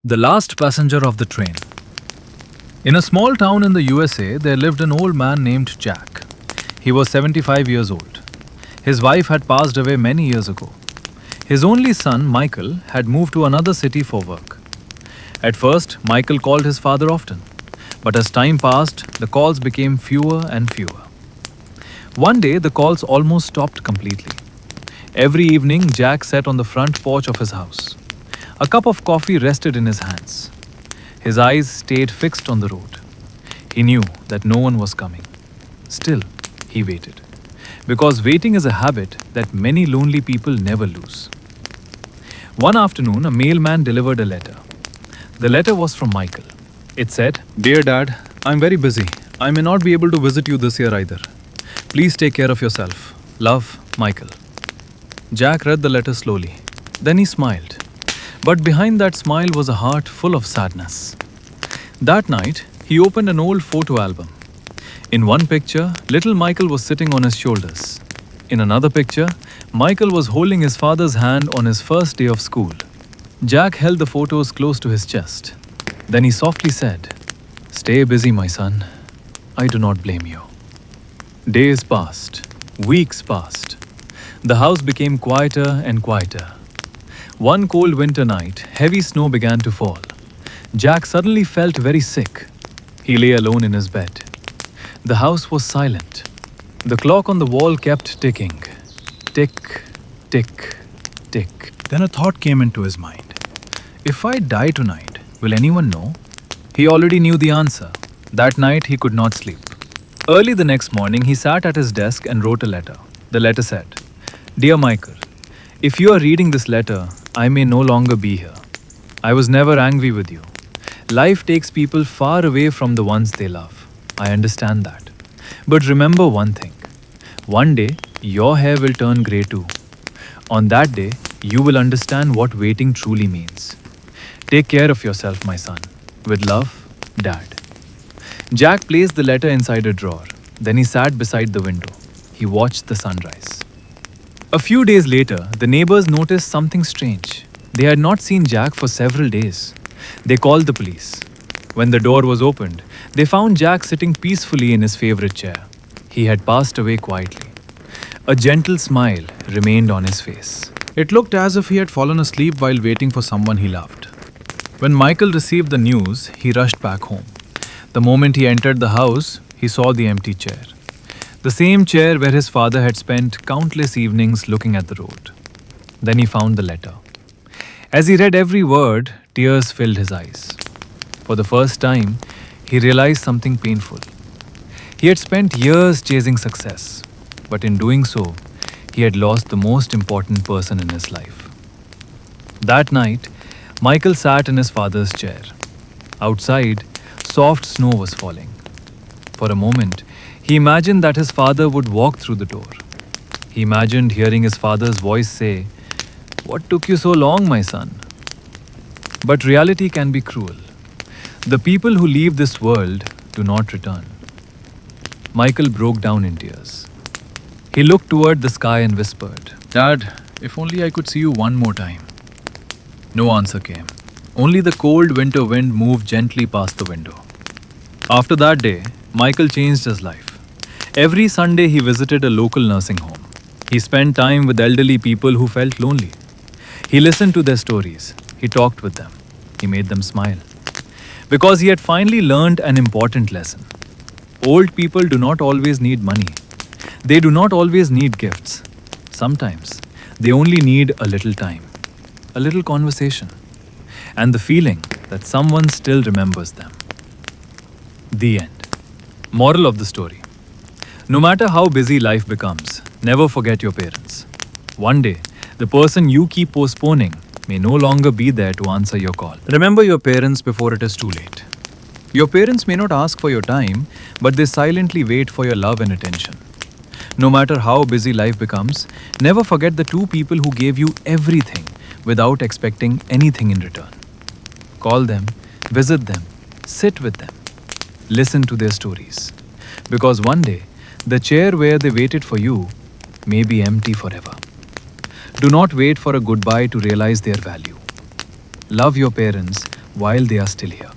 The last passenger of the train. In a small town in the USA, there lived an old man named Jack. He was 75 years old. His wife had passed away many years ago. His only son, Michael, had moved to another city for work. At first, Michael called his father often, but as time passed, the calls became fewer and fewer. One day, the calls almost stopped completely. Every evening, Jack sat on the front porch of his house. A cup of coffee rested in his hands. His eyes stayed fixed on the road. He knew that no one was coming. Still, he waited. Because waiting is a habit that many lonely people never lose. One afternoon, a mailman delivered a letter. The letter was from Michael. It said, "Dear Dad, I'm very busy. I may not be able to visit you this year either. Please take care of yourself. Love, Michael." Jack read the letter slowly. Then he smiled. But behind that smile was a heart full of sadness. That night, he opened an old photo album. In one picture, little Michael was sitting on his shoulders. In another picture, Michael was holding his father's hand on his first day of school. Jack held the photos close to his chest. Then he softly said, "Stay busy, my son. I do not blame you." Days passed. Weeks passed. The house became quieter and quieter. One cold winter night, heavy snow began to fall. Jack suddenly felt very sick. He lay alone in his bed. The house was silent. The clock on the wall kept ticking. Tick, tick, tick. Then a thought came into his mind. If I die tonight, will anyone know? He already knew the answer. That night, he could not sleep. Early the next morning, he sat at his desk and wrote a letter. The letter said, "Dear Michael, if you are reading this letter, I may no longer be here. I was never angry with you. Life takes people far away from the ones they love. I understand that. But remember one thing. One day, your hair will turn grey too. On that day, you will understand what waiting truly means. Take care of yourself, my son. With love, Dad." Jack placed the letter inside a drawer. Then he sat beside the window. He watched the sunrise. A few days later, the neighbors noticed something strange. They had not seen Jack for several days. They called the police. When the door was opened, they found Jack sitting peacefully in his favorite chair. He had passed away quietly. A gentle smile remained on his face. It looked as if he had fallen asleep while waiting for someone he loved. When Michael received the news, he rushed back home. The moment he entered the house, he saw the empty chair. The same chair where his father had spent countless evenings looking at the road. Then he found the letter. As he read every word, tears filled his eyes. For the first time, he realized something painful. He had spent years chasing success, but in doing so, he had lost the most important person in his life. That night, Michael sat in his father's chair. Outside, soft snow was falling. For a moment, he imagined that his father would walk through the door. He imagined hearing his father's voice say, "What took you so long, my son?" But reality can be cruel. The people who leave this world do not return. Michael broke down in tears. He looked toward the sky and whispered, "Dad, if only I could see you one more time." No answer came. Only the cold winter wind moved gently past the window. After that day, Michael changed his life. Every Sunday, he visited a local nursing home. He spent time with elderly people who felt lonely. He listened to their stories. He talked with them. He made them smile. Because he had finally learned an important lesson. Old people do not always need money. They do not always need gifts. Sometimes, they only need a little time, a little conversation, and the feeling that someone still remembers them. The end. Moral of the story. No matter how busy life becomes, never forget your parents. One day, the person you keep postponing may no longer be there to answer your call. Remember your parents before it is too late. Your parents may not ask for your time, but they silently wait for your love and attention. No matter how busy life becomes, never forget the two people who gave you everything without expecting anything in return. Call them, visit them, sit with them, listen to their stories. Because one day, the chair where they waited for you may be empty forever. Do not wait for a goodbye to realize their value. Love your parents while they are still here.